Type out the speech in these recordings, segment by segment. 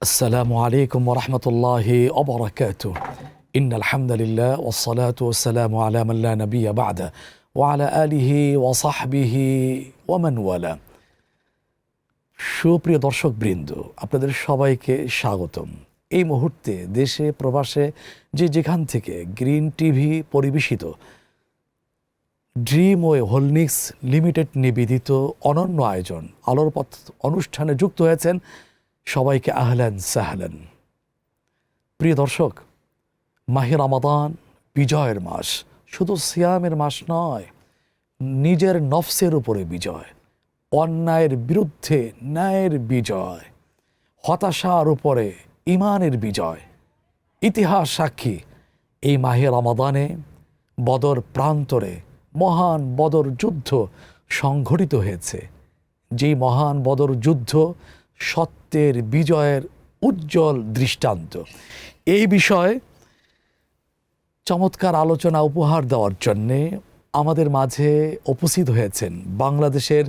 السلام عليكم ورحمة الله وبركاته. إن الحمد لله والصلاة والسلام على من لا نبي بعده وعلى آله وصحبه ومن والاه. সুপ্রিয় দর্শক বৃন্দ, আপনাদের সবাইকে স্বাগতম। এই মুহূর্তে দেশে প্রবাসে যেখান থেকে গ্রিন টিভি পরিবেশিত ড্রিম ওয়ে হোল্ডিংস লিমিটেড নিবেদিত অনন্য আয়োজন আলোর পথ অনুষ্ঠানে যুক্ত হয়েছেন, সবাইকে আহলান সাহলান। প্রিয় দর্শক, মাহে রমাদান বিজয়ের মাস, শুধু সিয়ামের মাস নয়, নিজের নফসের উপরে বিজয়, অন্যায়ের বিরুদ্ধে ন্যায়ের বিজয়, হতাশার উপরে ইমানের বিজয়। ইতিহাস সাক্ষী, এই মাহে রমাদানে বদর প্রান্তরে মহান বদর যুদ্ধ সংঘটিত হয়েছে। যেই মহান বদর যুদ্ধ সত্যের বিজয়ের উজ্জ্বল দৃষ্টান্ত। এই বিষয়ে চমৎকার আলোচনা উপহার দেওয়ার জন্যে আমাদের মাঝে উপস্থিত হয়েছেন বাংলাদেশের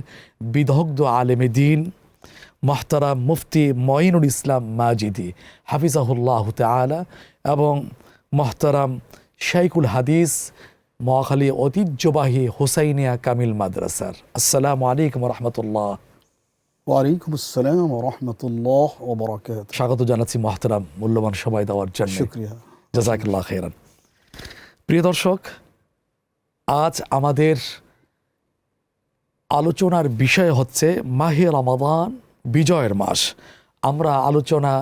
বিদগ্ধ আলেমে দ্বীন মোহতারাম মুফতি মঈনুল ইসলাম মাজিদি হাফিজাহুল্লাহ তাআলা এবং মোহতারাম শাইখুল হাদিস মহাখালী ঐতিহ্যবাহী হুসাইনিয়া কামিল মাদ্রাসার। আসসালামু আলাইকুম রহমতুল্লাহ। ওয়ালাইকুম আসসালাম ওয়া রাহমাতুল্লাহ ওয়া বারাকাতুহু। স্বাগত জানাচ্ছি মহতারাম, মূল্যবান সময় দেওয়ার জন্য। শুকরিয়া, জাযাকাল্লাহ খাইরান। প্রিয় দর্শক, আজ আমাদের আলোচনার বিষয় হচ্ছে মাহে রমাদান বিজয়ের মাস। আমরা আলোচনা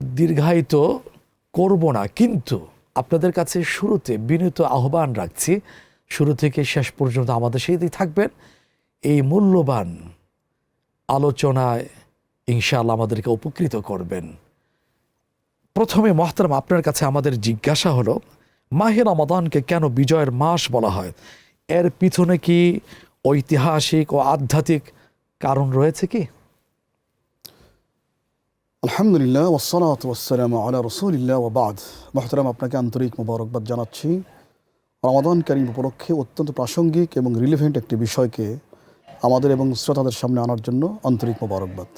দীর্ঘায়িত করব না, কিন্তু আপনাদের কাছে শুরুতে বিনীত আহ্বান রাখছি, শুরু থেকে শেষ পর্যন্ত আমাদের সাথেই থাকবেন। এই মূল্যবান আলোচনায় ইনশাআল্লাহ আমাদেরকে উপকৃত করবেন। প্রথমে মোহতারাম, আপনার কাছে আমাদের জিজ্ঞাসা হলো, মাহে রমাদানকে কেন বিজয়ের মাস বলা হয়? এর পিছনে কি ঐতিহাসিক ও আধ্যাত্মিক কারণ রয়েছে কি? আলহামদুলিল্লাহ ওয়াসসালাতু ওয়াসসালামু আলা রাসূলিল্লাহ ওয়া বা'দ। মুহতারাম, আপনাকে আন্তরিক মোবারকবাদ জানাচ্ছি। রমাদান কারীম উপলক্ষে অত্যন্ত প্রাসঙ্গিক এবং রিলেভেন্ট একটি বিষয়কে আমাদের এবং শ্রোতাদের সামনে আনার জন্য আন্তরিক মোবারকবাদ।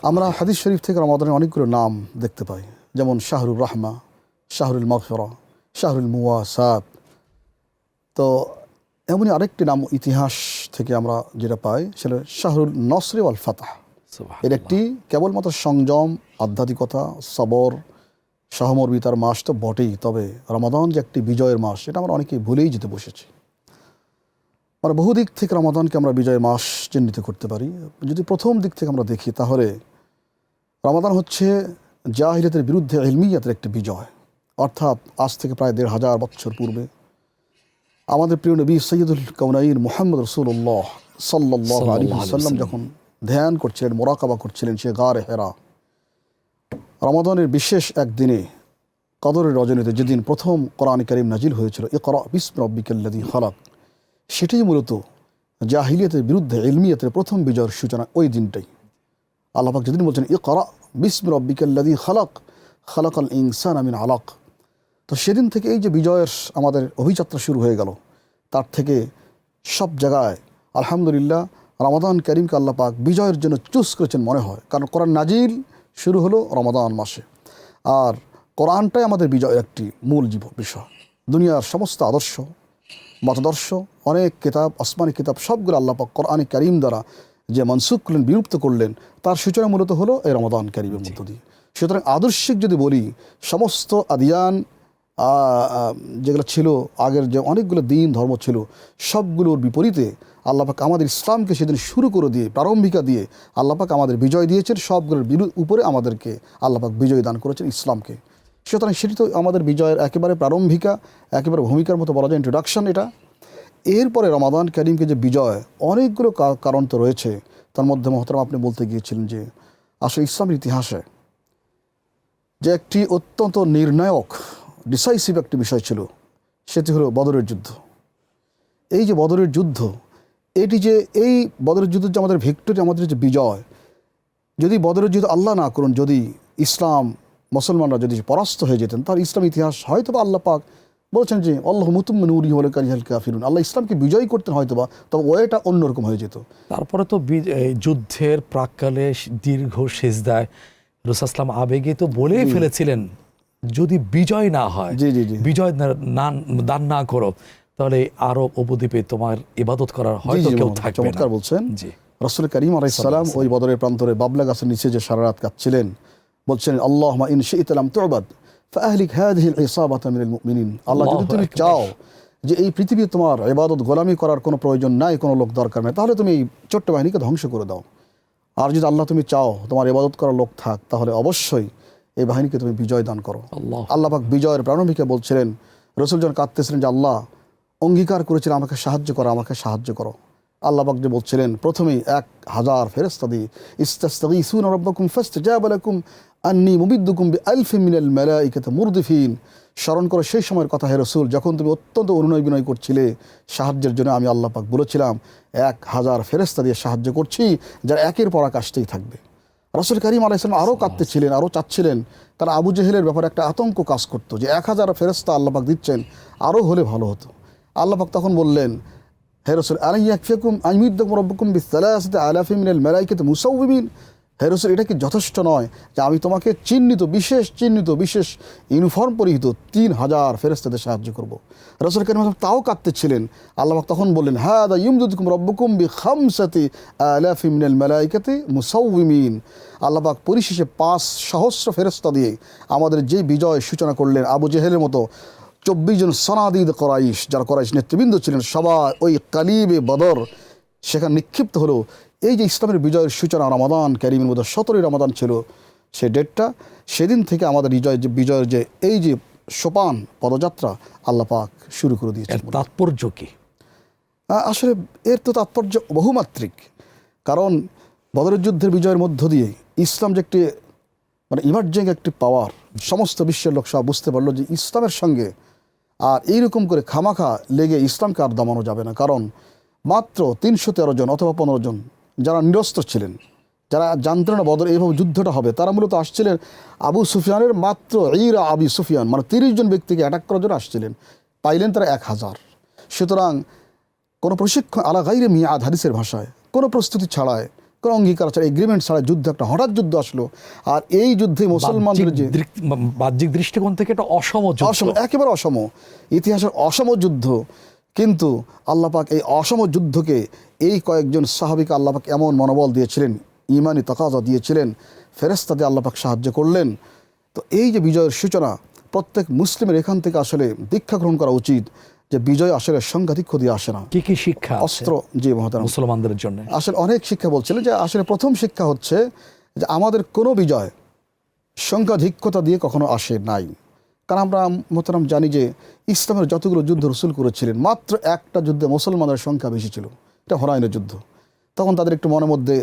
আমরা হাদিস শরীফ থেকে রমাদানের অনেকগুলো নাম দেখতে পাই, যেমন শাহরুর রাহমা, শাহরুল মাগফিরা, শাহরুল মুওয়াসাত। তো এমনই আরেকটি নাম ইতিহাস থেকে আমরা যেটা পাই, সেটা শাহরুল নসরি ওয়াল ফাতাহ। এর একটি কেবলমাত্র সংযম, আধ্যাত্মিকতা, সবর, সহমর্মিতার মাস তো বটেই, তবে রমাদান যে একটি বিজয়ের মাস, এটা আমরা অনেকেই ভুলেই যেতে বসেছি। মানে বহু দিক থেকে রমাদানকে আমরা বিজয়ের মাস চিহ্নিত করতে পারি। যদি প্রথম দিক থেকে আমরা দেখি, তাহলে রমাদান হচ্ছে জাহিলিয়াতের বিরুদ্ধে ইলমিয়াতের একটি বিজয়। অর্থাৎ আজ থেকে প্রায় ১৫০০ বছর পূর্বে আমাদের প্রিয় নবী সৈয়দুল কাউনাইন মুহাম্মদ রাসূলুল্লাহ সাল্লাল্লাহু আলাইহি ওয়াসাল্লাম যখন ধ্যান করছিলেন, মোরাকাবা করছিলেন সে গারে হেরা, রমাদানের বিশেষ একদিনে, কদরের রজনীতে, যেদিন প্রথম কোরআন কারীম নাজিল হয়েছিল, ইকরা বিসমি রাব্বিকাল্লাযী খালাক, সেটাই মূলত জাহিলিয়াতের বিরুদ্ধে ইলমিয়াতের প্রথম বিজয়ের সূচনা। ওই দিনটাই আল্লাহ পাক যেদিন বলছেন ইকরা বিসমি রাব্বিকাল্লাযী খালাক খালাকাল ইনসানা মিন আলাক, তো সেদিন থেকে এই যে বিজয়ের আমাদের অভিযাত্রা শুরু হয়ে গেল। তার থেকে সব জায়গায় আলহামদুলিল্লাহ রমাদান কারীমকে আল্লাহ পাক বিজয়ের জন্য চুজ করেছেন মনে হয়, কারণ কোরআন নাজিল শুরু হলো রমাদান মাসে। আর কোরআনটাই আমাদের বিজয়ের একটি মূল বিষয়। দুনিয়ার সমস্ত আদর্শ, মতাদর্শ, অনেক কিতাব, আসমানি কিতাব, সবগুলো আল্লাহ পাক কোরআন কারীম দ্বারা যে মনসুখ করলেন, বিলুপ্ত করলেন, তার সূচনা মূলত হলো এই রমাদান কারীমের মধ্য দিয়ে। সুতরাং আদর্শিক যদি বলি, সমস্ত আদিয়ান যেগুলো ছিল, আগের যে অনেকগুলো দিন ধর্ম ছিল, সবগুলোর বিপরীতে আল্লাহ পাক আমাদের ইসলামকে সেদিন শুরু করে দিয়ে, প্রারম্ভিকা দিয়ে আল্লাহ পাক আমাদের বিজয় দিয়েছেন। সবগুলোর উপরে আমাদেরকে আল্লাহ পাক বিজয় দান করেছেন, ইসলামকে। সুতরাং সেটি তো আমাদের বিজয়ের একেবারে প্রারম্ভিকা, একেবারে ভূমিকার মতো বলা যায়, ইন্ট্রোডাকশন এটা। এরপরে রমাদান কারীমকে যে বিজয়, অনেকগুলো কারণ তো রয়েছে। তার মধ্যে মোহতারাম আপনি বলতে গিয়েছিলেন যে আসলে ইসলামের ইতিহাসে যে একটি অত্যন্ত নির্ণায়ক, ডিসাইসিভ একটি বিষয় ছিল, সেটি হলো বদরের যুদ্ধ। এই যে বদরের যুদ্ধ, এটি যে এই বদরের যুদ্ধ যে আমাদের ভিক্টোরি, আমাদের যে বিজয়, যদি বদরের যুদ্ধ আল্লাহ না করুন, যদি ইসলাম মুসলমানরা যদি পরাস্ত হয়ে যেতেন, তাহলে ইসলাম ইতিহাস হয়তো বা আল্লাহ পাক বলছেন যে আল্লাহ মুতুম্মা নূরি ওয়ালাউ কারিহাল কাফিরুন, আল্লাহ ইসলামকে বিজয়ী করতেন হয়তো বা, তবে ওয়েটা অন্যরকম হয়ে যেত। তারপরে তো এই যুদ্ধের প্রাক্কালে দীর্ঘ সেজদায় রাসূলুল্লাহ আবেগে তো বলেই ফেলেছিলেন, যদি বিজয় না হয়, জি জি জি বিজয় দান না করো, তাহলে আরব উপদ্বীপে তোমার ইবাদত করার হয়তো কেউ থাকবে না। চমৎকার বলছেন। জি। রাসূল করিম আলাইহিস সালাম ওই বদরের প্রান্তরে বাবলা গাছের নিচে যে সারা রাত কাঁদছিলেন, বলছেন আল্লাহুম্মা ইন শি'তা লাম তু'বাদ ফাআহলিক হাযিহিল ইসাবাতা মিনাল মুমিনিন, আল্লাহ যদি তুমি চাও যে এই পৃথিবী তোমার ইবাদত গোলামি করার কোনো প্রয়োজন নাই, কোনো লোক দরকার নেই, তাহলে তুমি এই ছোট্ট বাহিনীকে ধ্বংস করে দাও। আর যদি আল্লাহ তুমি চাও তোমার ইবাদত করার লোক থাক, তাহলে অবশ্যই এই বাহিনীকে তুমি বিজয় দান করো। আল্লাহ পাক বিজয়ের প্রারম্ভিকে বলছিলেন, রাসূল যখন কাঁদতেছিলেন যে আল্লাহ অঙ্গীকার করেছিলেন আমাকে সাহায্য করো, আমাকে সাহায্য করো। আল্লাহ পাক যে বলছিলেন প্রথমেই 1000 ফেরেশতা দিয়ে ইস্তাগীসুনা রাব্বাকুম ফাস্তাজাবা লাকুম আন্নী মুমিদ্দুকুম বিআলফিন মিনাল মালাইকাতি মুরদিফিন। স্মরণ করো সেই সময়ের কথা হে রাসূল, যখন তুমি অত্যন্ত অনুনয় বিনয় করছিলে সাহায্যের জন্য, আমি আল্লাহ পাক বলেছিলাম 1000 ফেরেশতা দিয়ে সাহায্য করছি, যারা একের পর এক আসতেই থাকবে। রাসূল করিম আলাইহিস সালাম আরও কাঁদতেছিলেন, আরও চাচ্ছিলেন, তারা আবু জেহেলের ব্যাপারে একটা আতঙ্ক কাজ করতো যে 1000 ফেরেশতা আল্লাহ পাক দিচ্ছেন, আরও হলে ভালো হতো। আল্লাহ পাক তখন বললেন, হে রাসূল আলা ইয়াকফিকুম আইয়ুমিদ্দুকুম রাব্বুকুম বিসালাসাতি আলাফিন মিনাল মালাইকাতি মুসাউবিমিন, হে রাসূল এটা কি যথেষ্ট নয় যে আমি তোমাকে চিহ্নিত বিশেষ ইউনিফর্ম পরিহিত 3000 ফেরেশতাদের সাহায্য করব। রাসূল করিম তাও কাঁদতেছিলেন। আল্লাহ পাক তখন বললেন, হাদা ইউমদিদুকুম রাব্বুকুম বিখামসাতি আলাফিন মিনাল মালাইকাতি মুসাউবিমিন, আল্লাহ পাক পরিশেষে 5,000 ফেরেশতা দিয়ে আমাদের যে বিজয় সূচনা করলেন। আবু জেহেলের মতো 24 জন সনাদিদ কোরাইশ, যারা কোরাইশ নেতৃবৃন্দ ছিলেন, সবাই ওই কালিবে বদর সেখানে নিক্ষিপ্ত হলো। এই যে ইসলামের বিজয়ের সূচনা রমাদান কারীমের মধ্যে 17ই রমাদান ছিল সেই ডেটটা, সেদিন থেকে আমাদের বিজয়ের যে এই যে সোপান পদযাত্রা আল্লাহ পাক শুরু করে দিয়েছেন। তাৎপর্য কি? আসলে এর তো তাৎপর্য বহুমাত্রিক, কারণ বদরের যুদ্ধের বিজয়ের মধ্য দিয়ে ইসলাম যে একটি মানে ইমার্জিং একটি পাওয়ার, সমস্ত বিশ্বের লোক সব বুঝতে পারলো যে ইসলামের সঙ্গে আর এইরকম করে খামাখা লেগে ইসলামকে আর দমানো যাবে না। কারণ মাত্র 313 জন অথবা 15 জন যারা নিরস্ত্র ছিলেন, যারা জানতেন না বদর এইভাবে যুদ্ধটা হবে, তারা মূলত আসছিলেন আবু সুফিয়ানের মাত্র ইরা আবি সুফিয়ান, মানে 30 জন ব্যক্তিকে অ্যাটাক করার জন্য আসছিলেন, পাইলেন তারা 1000। সুতরাং কোনো প্রশিক্ষণ আলা গাইরে মিয়াদ, হাদিসের ভাষায় কোনো প্রস্তুতি ছাড়ায়, কোনো অঙ্গীকার ছাড়া, এগ্রিমেন্ট ছাড়া যুদ্ধ, একটা হঠাৎ যুদ্ধ আসলো। আর এই যুদ্ধে মুসলমানদের যে বাহ্যিক দৃষ্টিকোণ থেকে এটা অসম, একেবারে অসম, ইতিহাসের অসম যুদ্ধ। কিন্তু আল্লাহ পাক এই অসম যুদ্ধকে এই কয়েকজন সাহাবীকে আল্লাহ পাক এমন মনোবল দিয়েছিলেন, ইমানি তাকাজা দিয়েছিলেন, ফেরেশতা দিয়ে আল্লাহ পাক সাহায্য করলেন। তো এই যে বিজয়ের সূচনা, প্রত্যেক মুসলিমের এখান থেকে আসলে দীক্ষা গ্রহণ করা উচিত যে বিজয় আসলে সংঘাতিক্য দিয়ে আসে না। কি শিক্ষা অস্ত্র, জি মহতারাম, মুসলমানদের জন্য আসলে অনেক শিক্ষা বলছিলেন। যে আসলে প্রথম শিক্ষা হচ্ছে যে আমাদের কোনো বিজয় সংখ্যাধিক্যতা দিয়ে কখনো আসে নাই। কারণ আমরা মোহতারাম জানি যে ইসলামের যতগুলো যুদ্ধ রাসূল করেছিলেন, মাত্র একটা যুদ্ধে মুসলমানের সংখ্যা বেশি ছিল, এটা হুনাইনের যুদ্ধ। তখন তাদের একটু মনের মধ্যে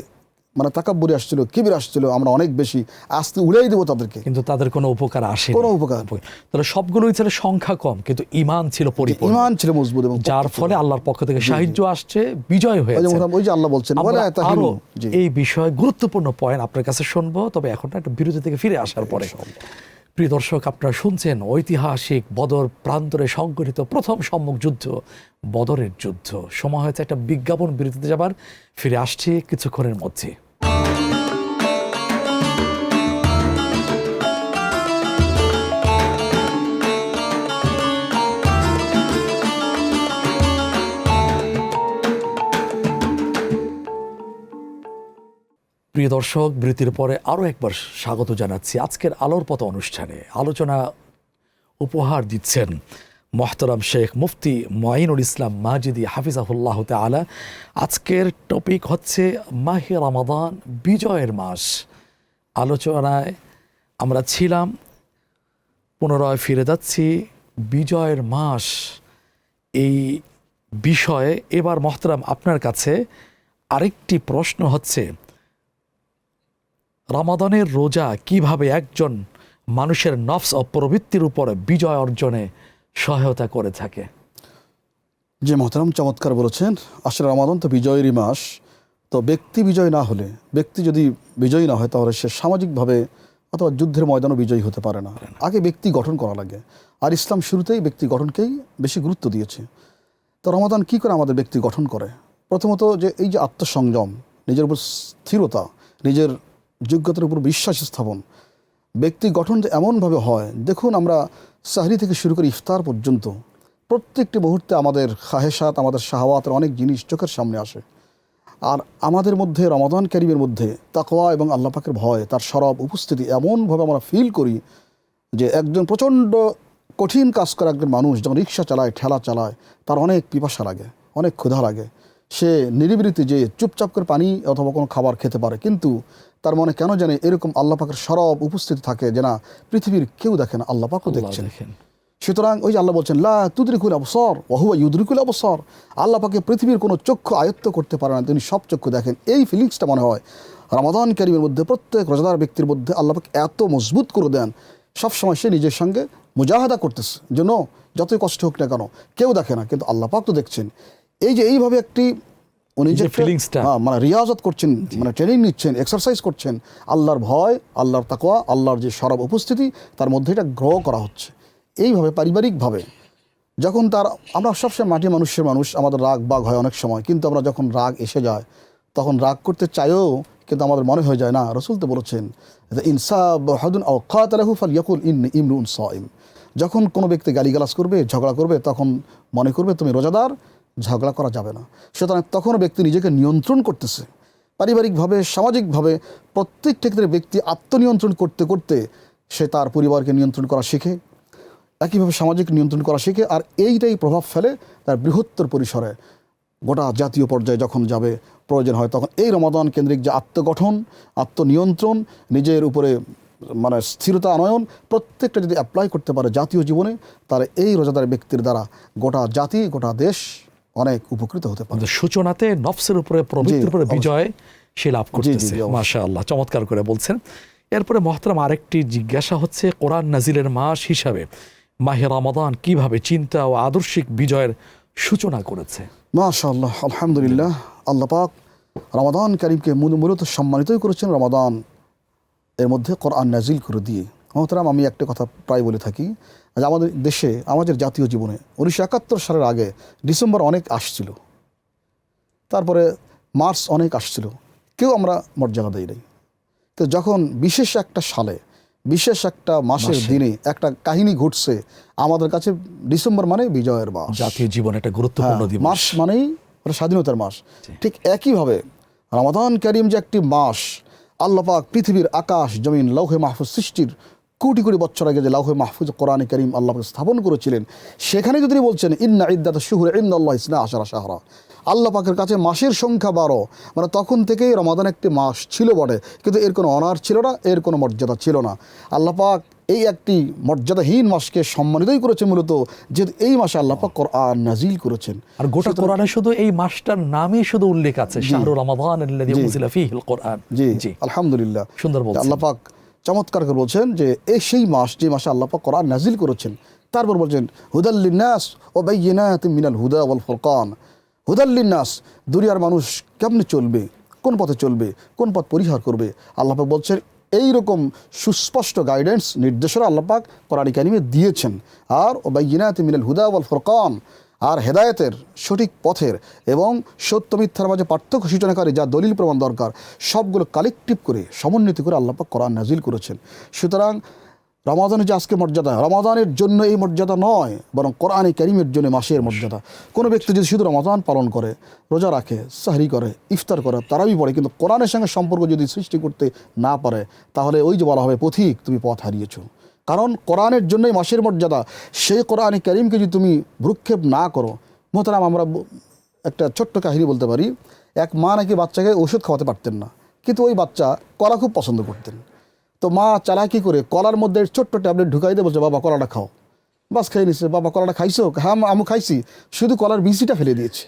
মানে তাকাব্বুরি আসছিল, কিবির আসছিল, আমরা অনেক বেশি, আস্তে উড়াই দেবো তাদেরকে, কিন্তু তাদের কোনো উপকার আসে, কোনো উপকার। তাহলে সবগুলোই ছিল সংখ্যা কম, কিন্তু ঈমান ছিল পরিপূর্ণ, ঈমান ছিল মজবুত, এবং যার ফলে আল্লাহর পক্ষ থেকে সাহায্য আসছে, বিজয় হয়েছে। ওই যে আল্লাহ বলছেন আরো এই বিষয়ে গুরুত্বপূর্ণ পয়েন্ট আপনার কাছে শুনবো, তবে এখন একটা বিরতি থেকে ফিরে আসার পরে। প্রিয় দর্শক, আপনারা শুনছেন ঐতিহাসিক বদর প্রান্তরে সংঘটিত প্রথম সম্মুখ যুদ্ধ, বদরের যুদ্ধ। সময় হয়েছে একটা বিজ্ঞাপন বিরতিতে যাবার, ফিরে আসছি কিছুক্ষণের মধ্যে। প্রিয় দর্শক, বিরতির পরে আরও একবার স্বাগত জানাচ্ছি আজকের আলোর পথ অনুষ্ঠানে। আলোচনা উপহার দিচ্ছেন মোহতারাম শেখ মুফতি মুঈনুল ইসলাম মাজিদি হাফিজাহুল্লাহ তাআলা। আজকের টপিক হচ্ছে মাহে রমাদান, বিজয়ের মাস। আলোচনায় আমরা ছিলাম, পুনরায় ফিরে যাচ্ছি বিজয়ের মাস এই বিষয়ে। এবার মোহতারাম আপনার কাছে আরেকটি প্রশ্ন হচ্ছে, রমাদানের রোজা কিভাবে একজন মানুষের নফস ও প্রবৃত্তির উপরে বিজয় অর্জনে সহায়তা করে থাকে? যে মহতারাম চমৎকার বলেছেন। আসলে রমাদান তো বিজয়েরই মাস। তো ব্যক্তি বিজয় না হলে, ব্যক্তি যদি বিজয়ী না হয়, তাহলে সে সামাজিকভাবে অথবা যুদ্ধের ময়দানও বিজয়ী হতে পারে না। আগে ব্যক্তি গঠন করা লাগে, আর ইসলাম শুরুতেই ব্যক্তি গঠনকেই বেশি গুরুত্ব দিয়েছে। তো রমাদান কী করে আমাদের ব্যক্তি গঠন করে? প্রথমত যে এই যে আত্মসংযম, নিজের উপর স্থিরতা, নিজের যোগ্যতার উপর বিশ্বাস স্থাপন, ব্যক্তি গঠন যে এমনভাবে হয়, দেখুন আমরা সাহরি থেকে শুরু করে ইফতার পর্যন্ত প্রত্যেকটি মুহূর্তে আমাদের খাহেসাত, আমাদের শাহওয়াতের অনেক জিনিস চোখের সামনে আসে। আর আমাদের মধ্যে রমাদান কারিমের মধ্যে তাকওয়া এবং আল্লাহ পাকের ভয়, তার সরব উপস্থিতি এমনভাবে আমরা ফিল করি যে একজন প্রচণ্ড কঠিন কাজ করা একজন মানুষ যখন রিক্সা চালায়, ঠেলা চালায়, তার অনেক পিপাসা লাগে, অনেক ক্ষুধা লাগে। সে নিরিবিলিতে যে চুপচাপ করে পানি অথবা কোনো খাবার খেতে পারে, কিন্তু তার মনে কেন জানে এরকম আল্লাহ পাকের সরব উপস্থিতি থাকে যে না, পৃথিবীর কেউ দেখে না, আল্লাহ পাকও দেখছেন। সুতরাং ওই যে আল্লাহ বলছেন লা তুদরিকুল আবসার ওয়া হুয়া ইউদরিকুল আবসার, আল্লাহ পাকে পৃথিবীর কোনো চক্ষু আয়ত্ত করতে পারে না, তিনি সব চক্ষু দেখেন। এই ফিলিংসটা মনে হয় রমাদান কারিমের মধ্যে প্রত্যেক রোজাদার ব্যক্তির মধ্যে আল্লাহ পাক এত মজবুত করে দেন, সবসময় সে নিজের সঙ্গে মুজাহাদা করতেছে, যেন যতই কষ্ট হোক না কেন কেউ দেখে না, কিন্তু আল্লাহ পাক তো দেখছেন। এই যে এইভাবে একটি উনি যে ফিলিংসটা, মানে রিয়াজত করছেন, মানে ট্রেনিং নিচ্ছেন, এক্সারসাইজ করছেন, আল্লাহর ভয়, আল্লাহর তাকওয়া, আল্লাহর যে সরব উপস্থিতি, তার মধ্যে এটা গ্রো করা হচ্ছে। এইভাবে পারিবারিকভাবে যখন আমরা সবসময় মাটি মানুষ, আমাদের রাগ বাগ হয় অনেক সময়, কিন্তু আমরা যখন রাগ এসে যায় তখন রাগ করতে চাইও, কিন্তু আমাদের মনে হয়ে যায় না, রসুল তো বলেছেন যখন কোনো ব্যক্তি গালিগালাজ করবে, ঝগড়া করবে, তখন মনে করবে তুমি রোজাদার, ঝগড়া করা যাবে না। সুতরাং তখন ব্যক্তি নিজেকে নিয়ন্ত্রণ করতেছে। পারিবারিকভাবে, সামাজিকভাবে প্রত্যেকটা ক্ষেত্রে ব্যক্তি আত্মনিয়ন্ত্রণ করতে করতে সে তার পরিবারকে নিয়ন্ত্রণ করা শিখে, একইভাবে সামাজিক নিয়ন্ত্রণ করা শিখে, আর এইটাই প্রভাব ফেলে তার বৃহত্তর পরিসরে গোটা জাতীয় পর্যায়ে যখন যাবে, প্রয়োজন হয় তখন এই রমাদান কেন্দ্রিক যে আত্মগঠন, আত্মনিয়ন্ত্রণ, নিজের উপরে মানে স্থিরতা আনয়ন, প্রত্যেকটা যদি অ্যাপ্লাই করতে পারে জাতীয় জীবনে, তাহলে এই রোজাদার ব্যক্তির দ্বারা গোটা জাতি, গোটা দেশ অনেক উপকৃত হতে পারে। সূচনাতে নফসের উপরে, প্রবৃত্তির উপরে বিজয় সে লাভ করতেছে। মাশাআল্লাহ, চমৎকার করে বলছেন। এরপরে মহতরম আরেকটি জিজ্ঞাসা হচ্ছে, কোরআন নাজিলের মাস হিসাবে মাহে রমাদান কিভাবে চিন্তা ও আদর্শিক বিজয়ের সূচনা করেছে? মাশাআল্লাহ, আলহামদুলিল্লাহ। আল্লাহ পাক রমাদান কারিমকে মূলত সম্মানিতই করেছেন রমাদান এর মধ্যে কোরআন নাজিল করে দিয়ে। মহতরাম, আমি একটা কথা প্রায় বলে থাকি যে আমাদের দেশে, আমাদের জাতীয় জীবনে 1971 সালের আগে ডিসেম্বর অনেক আসছিল, তারপরে মার্চ অনেক আসছিল, কেউ আমরা মর্যাদা দেই নাই। তো যখন বিশেষ একটা সালে, বিশেষ একটা মাসের দিনে একটা কাহিনী ঘটছে, আমাদের কাছে ডিসেম্বর মানে বিজয়ের মাস, জাতীয় জীবনে একটা গুরুত্বপূর্ণ দিবস, মাস মানেই স্বাধীনতার মাস। ঠিক একইভাবে রমাদান কারিম যে একটি মাস, আল্লাহ পাক পৃথিবীর আকাশ জমিন লৌহে মাহফুজ সৃষ্টির কোটি কোটি বছর আগে যে লৌহে মাহফুজ কোরআনে কারিম আল্লাহ পাক স্থাপন করেছিলেন, সেখানে যদি বলছেন ইন্না ইদ্দাত শুহুর ইনদাল্লাহ ইসনা আশারা শাহরা, আল্লাহ পাকের কাছে মাসের সংখ্যা 12, মানে তখন থেকেই রমাদান একটি মাস ছিল বটে, কিন্তু এর কোনো অনার ছিল না, এর কোনো মর্যাদা ছিল না। আল্লাহ পাক এই একটি মর্যাদাহীন মাসকে সম্মানিতই করেছেন মূলত, যে এই মাসে আল্লাহ পাক কোরআন নাজিল করেছেন। আর গোটা কোরআনে শুধু এই মাসটার নামই শুধু উল্লেখ আছে, শাহরুর রমাদান আল্লাযী উনজিলা ফীহিল কোরআন। জি, আলহামদুলিল্লাহ, সুন্দর বলছেন। আল্লাহ পাক চমৎকার করে বলছেন যে এই সেই মাস যে মাসে আল্লাহ পাক কোরআন নাজিল করেছেন। তারপর বলছেন হুদাল লিন্নাস ওয়া বাইয়িনাতিন মিনাল হুদা ওয়াল ফুরকান। হুদাল লিন্নাস, দুনিয়ার মানুষ কেমনে চলবে, কোন পথে চলবে, কোন পথ পরিহার করবে, আল্লাহ পাক বলছেন এইরকম সুস্পষ্ট গাইডেন্স, নির্দেশনা আল্লাহ পাক কোরআন কারিমে দিয়েছেন। আর ওবাইয়িনাতিন মিনাল হুদা ওয়াল ফুরকান, আর হেদায়েতের, সঠিক পথের এবং সত্য মিথ্যার মাঝে পার্থক্য সূচনাকারী যা দলিল প্রমাণ দরকার, সবগুলো কালেকটিভ করে, সমন্বিত করে আল্লাহ পাক কোরআন নাজিল করেছেন। সুতরাং রমাদানের যে আজকে মর্যাদা, রমাদানের জন্য এই মর্যাদা নয়, বরং কোরআন কারিমের জন্য মাসের মর্যাদা। কোনো ব্যক্তি যদি শুধু রমাদান পালন করে, রোজা রাখে, সাহরি করে, ইফতার করে, তারাবি পড়ে, কিন্তু কোরআনের সঙ্গে সম্পর্ক যদি সৃষ্টি করতে না পারে, তাহলে ওই যে বলা হবে পথিক, তুমি পথ হারিয়েছো। কারণ কোরআনের জন্যই মাসের মর্যাদা। সেই কোরআন কারিমকে যদি তুমি ভ্রুক্ষেপ না করো, মোহতারাম, আমরা একটা ছোট্ট কাহিনী বলতে পারি। এক মা নাকি বাচ্চাকে ওষুধ খাওয়াতে পারতেন না, কিন্তু ওই বাচ্চা কলা খুব পছন্দ করতেন। তো মা চালাকি করে কলার মধ্যে ছোট্ট ট্যাবলেট ঢুকাই দিয়ে বলছে, বাবা কলাটা খাও। বাস খেয়ে নিচ্ছে। বাবা কলাটা খাইছো? হ্যাঁ আমি খাইছি, শুধু কলার বিচিটা ফেলে দিয়েছি।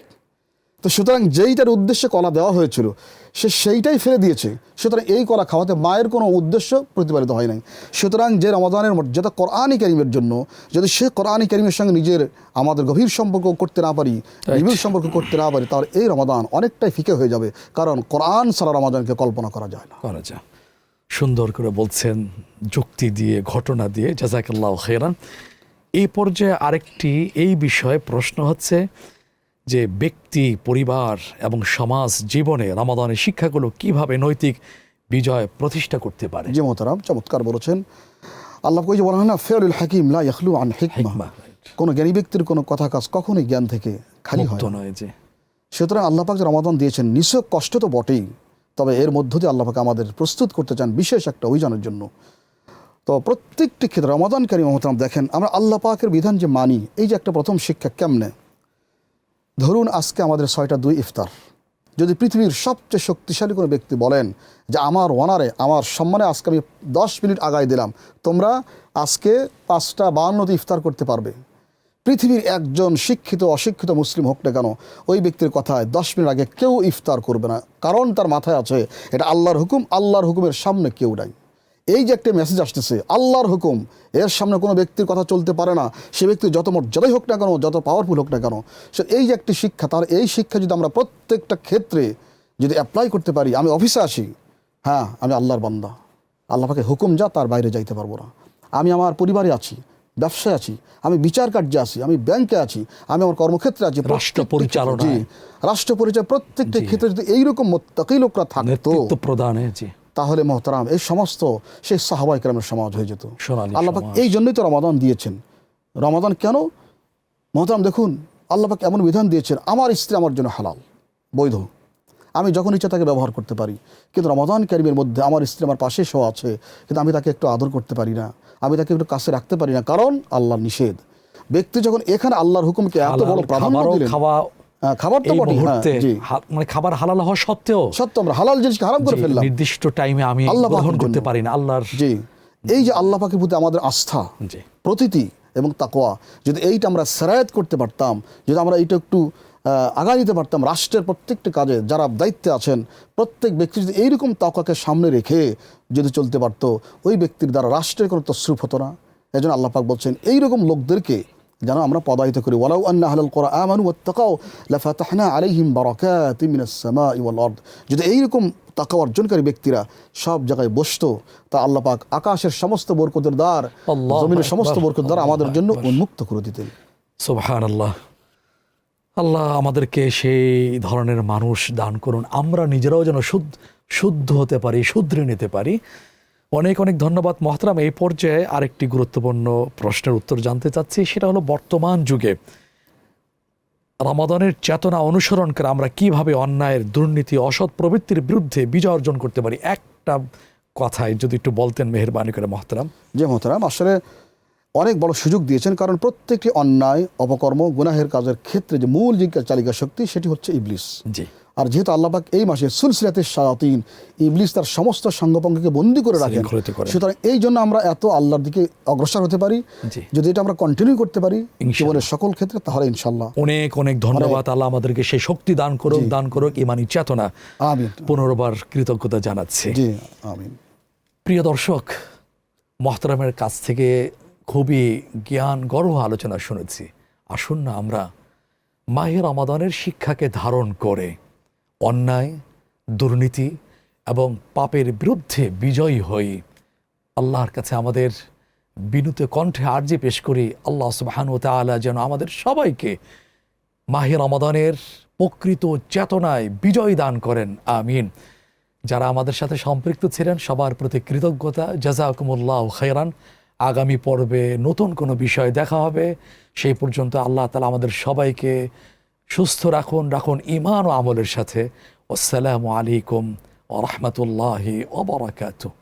তো সুতরাং যেইটার উদ্দেশ্যে কলা দেওয়া হয়েছিল সে সেইটাই ফেলে দিয়েছে। সুতরাং এই কলা খাওয়াতে মায়ের কোনো উদ্দেশ্য প্রতিপালিত হয় নাই। সুতরাং যে রমাদানের মর্যাদা কোরআন কারিমের জন্য, যদি সে কোরআন কারিমের সঙ্গে আমাদের গভীর সম্পর্ক করতে না পারি, নিবিড় সম্পর্ক করতে না পারি, তাহলে এই রমাদান অনেকটাই ফিকে হয়ে যাবে। কারণ কোরআন ছাড়া রমাদানকে কল্পনা করা যায় না। সুন্দর করে বলছেন যুক্তি দিয়ে, ঘটনা দিয়ে। জাযাকাল্লাহু খাইরান। এই পর্যায়ে আরেকটি এই বিষয়ে প্রশ্ন হচ্ছে যে ব্যক্তি, পরিবার এবং সমাজ জীবনে রমাদানের শিক্ষাগুলো কিভাবে নৈতিক বিজয় প্রতিষ্ঠা করতে পারে? জি মোহতারাম, চমৎকার বলেছেন। আল্লাহ কই যে বলা হয় না, ফিউলুল হাকিম লা ইয়াখলু আন হিকমা। হিকমা, কোনো জ্ঞানী ব্যক্তির কোনো কথা কাজ কখনোই জ্ঞান থেকে খালি হয় মুক্ত না। নয়। যে সুতরাং আল্লাহ পাক যে রমাদান দিয়েছেন, নিশ্চয় কষ্ট তো বটেই, তবে এর মধ্য দিয়ে আল্লাহ পাক আমাদের প্রস্তুত করতে চান বিশেষ একটা অভিযানের জন্য। তো প্রত্যেকটি ক্ষেত্রে রমাদান কারীম মোহতারাম দেখেন, আমরা আল্লাহ পাকের বিধান যে মানি, এই যে একটা প্রথম শিক্ষা কেমনে। ধরুন আজকে আমাদের 6টা 2 ইফতার। যদি পৃথিবীর সবচেয়ে শক্তিশালী কোনো ব্যক্তি বলেন যে আমার ওয়ানারে, আমার সম্মানে আজকে আমি 10 মিনিট আগায় দিলাম, তোমরা আজকে 5টা 52 ইফতার করতে পারবে, পৃথিবীর একজন শিক্ষিত অশিক্ষিত মুসলিম হোক না কেন, ওই ব্যক্তির কথায় 10 মিনিট আগে কেউ ইফতার করবে না। কারণ তার মাথায় আছে এটা আল্লাহর হুকুম, আল্লাহর হুকুমের সামনে কেউ নাই। এই যে একটা মেসেজ আসতেছে, আল্লাহর হুকুম, এর সামনে কোনো ব্যক্তির কথা চলতে পারে না। সে ব্যক্তি যত মর্যাদাই হোক না কেন, যত পাওয়ারফুল হোক না কেন, সে এই যে একটি শিক্ষা, তার এই শিক্ষা যদি আমরা প্রত্যেকটা ক্ষেত্রে যদি অ্যাপ্লাই করতে পারি, আমি অফিসে আসি, হ্যাঁ আমি আল্লাহর বান্দা, আল্লাহ পাকে হুকুম যা, তার বাইরে যাইতে পারবো না। আমি আমার পরিবারে আছি, ব্যবসায় আছি, আমি বিচার কার্যে আছি, আমি ব্যাংকে আছি, আমি আমার কর্মক্ষেত্রে আছি, রাষ্ট্র পরিচালনায়, রাষ্ট্র পরিচয় প্রত্যেকটা ক্ষেত্রে যদি এইরকম মুত্তাকি লোকরা থাকতো, নেতৃত্ব প্রদানে, জি, তাহলে মোহতারাম এই সমস্ত সেই সাহাবায়ে কেরামের সমাজ হয়ে যেত। সোনালী আল্লাহ পাক সমাজ। এই জন্যই তো রমাদান দিয়েছেন। রমাদান কেন মোহতারাম দেখুন, আল্লাহ পাক এমন বিধান দিয়েছেন, আমার স্ত্রী আমার জন্য হালাল, বৈধ, আমি যখন ইচ্ছা তাকে ব্যবহার করতে পারি। কিন্তু রমাদান কারিমের মধ্যে আমার স্ত্রী আমার পাশে শোয়া আছে, কিন্তু আমি তাকে একটু আদর করতে পারি না, আমি তাকে একটু কাছে রাখতে পারি না, কারণ আল্লাহর নিষেধ। ব্যক্তি যখন এখানে আল্লাহর হুকুমকে এত বড় প্রাধান্য দিলেন, খাবার তো এই বটেই, মুহূর্তে জি, মানে খাবার হালাল হওয়া সত্ত্বেও সত্য আমরা হালাল জিনিসকে হারাম করে জি, ফেললাম নির্দিষ্ট টাইমে আমি আল্লাহ গ্রহণ পাকের করতে জন্য। পারি না আল্লাহর। জি, এই যে আল্লাহ পাকের প্রতি আমাদের আস্থা, জি, প্রতীতি এবং তাকওয়া, যদি এইটা আমরা সেরায়াত করতে পারতাম, যদি আমরা এইটা একটু আগায় নিতে পারতাম, রাষ্ট্রের প্রত্যেকটি কাজে যারা দায়িত্বে আছেন প্রত্যেক ব্যক্তি যদি এইরকম তাকওয়াকে সামনে রেখে যদি চলতে পারত, ওই ব্যক্তির দ্বারা রাষ্ট্রের কোনো তসরুফ হতো না। এই জন্য আল্লাহ পাক বলছেন এইরকম লোকদেরকে যেন আমরা পদায়িত করি। ওয়ালাউ আন্না আহলাল কুরআ আমানু ওয়াত্তাকাউ লাফাতাহনা আলাইহিম বারাকাতিম মিনাস সামাই ওয়াল আরদ। যদি এইরকম তাকওয়া অর্জনকারী ব্যক্তিরা সব জায়গায় বসতো, তা আল্লাহ পাক আকাশের সমস্ত বরকতের দ্বার, আল্লাহু জমিনের সমস্ত আকবার, বরকতের দ্বার আমাদের জন্য আল্লাহু উন্মুক্ত করে দিতেন। সুবহানাল্লাহ। আল্লাহ আমাদেরকে সেই ধরনের মানুষ দান করুন, আমরা নিজেরাও যেন শুদ্ধ হতে পারি, শুধরে নিতে পারি। অনেক অনেক ধন্যবাদ মোহতারাম। এই পর্যায়ে আরেকটি গুরুত্বপূর্ণ প্রশ্নের উত্তর জানতে চাচ্ছি, সেটা হলো বর্তমান যুগে রমাদানের চেতনা অনুসরণ করে আমরা কিভাবে অন্যায়ের, দুর্নীতি, অসৎ প্রবৃত্তির বিরুদ্ধে বিজয় অর্জন করতে পারি। একটা কথায় যদি একটু বলতেন মেহেরবানি করে মোহতারাম। যে মোহতারাম, আসলে অনেক বড় সুযোগ দিয়েছেন, কারণ প্রত্যেকটি অন্যায়, অপকর্ম, গুনাহের কাজের ক্ষেত্রে যে মূল যে চালিকা শক্তি সেটি হচ্ছে ইবলিস। জি, আর যেহেতু আল্লাহ পাক এই মাসে সুলসিলাতে শায়াতিন, ইবলিস তার সমস্ত সঙ্গপঙ্গকে বন্দী করে রাখেন, শৃঙ্খলিত করেন। সুতরাং এই জন্য আমরা এত আল্লাহর দিকে অগ্রসর হতে পারি। জি, যদি এটা আমরা কন্টিনিউ করতে পারি ইনশাআল্লাহ। জীবনের সকল ক্ষেত্রে, তাহলে ইনশাল্লাহ। অনেক অনেক ধন্যবাদ। আল্লাহ আমাদেরকে সেই শক্তি দান করুক, দান করুক ইমানি চেতনা। আমিন। পুনর্বার কৃতজ্ঞতা জানাচ্ছি। জি আমিন। প্রিয় দর্শক, মোহতারামের কাছ থেকে খুবই জ্ঞান গর্ভ আলোচনা শুনেছি। আসুন না আমরা মাহে রমাদানের শিক্ষাকে ধারণ করে অন্যায়, দুর্নীতি এবং পাপের বিরুদ্ধে বিজয়ী হই। আল্লাহর কাছে আমাদের বিনীত কণ্ঠে আরজি পেশ করি, আল্লাহ সুবহানাহু ওয়া তাআলা যেন আমাদের সবাইকে মাহে রমাদানের প্রকৃত চেতনায় বিজয় দান করেন, আমিন। যারা আমাদের সাথে সম্পৃক্ত ছিলেন সবার প্রতি কৃতজ্ঞতা, জাযাকুমুল্লাহু খাইরান। আগামী পর্বে নতুন কোনো বিষয় দেখা হবে। সেই পর্যন্ত আল্লাহ তাআলা আমাদের সবাইকে সুস্থ রাখুন ঈমান ও আমলের সাথে। আসসালামু আলাইকুম ওয়া রাহমাতুল্লাহি ওয়া বারাকাতুহু।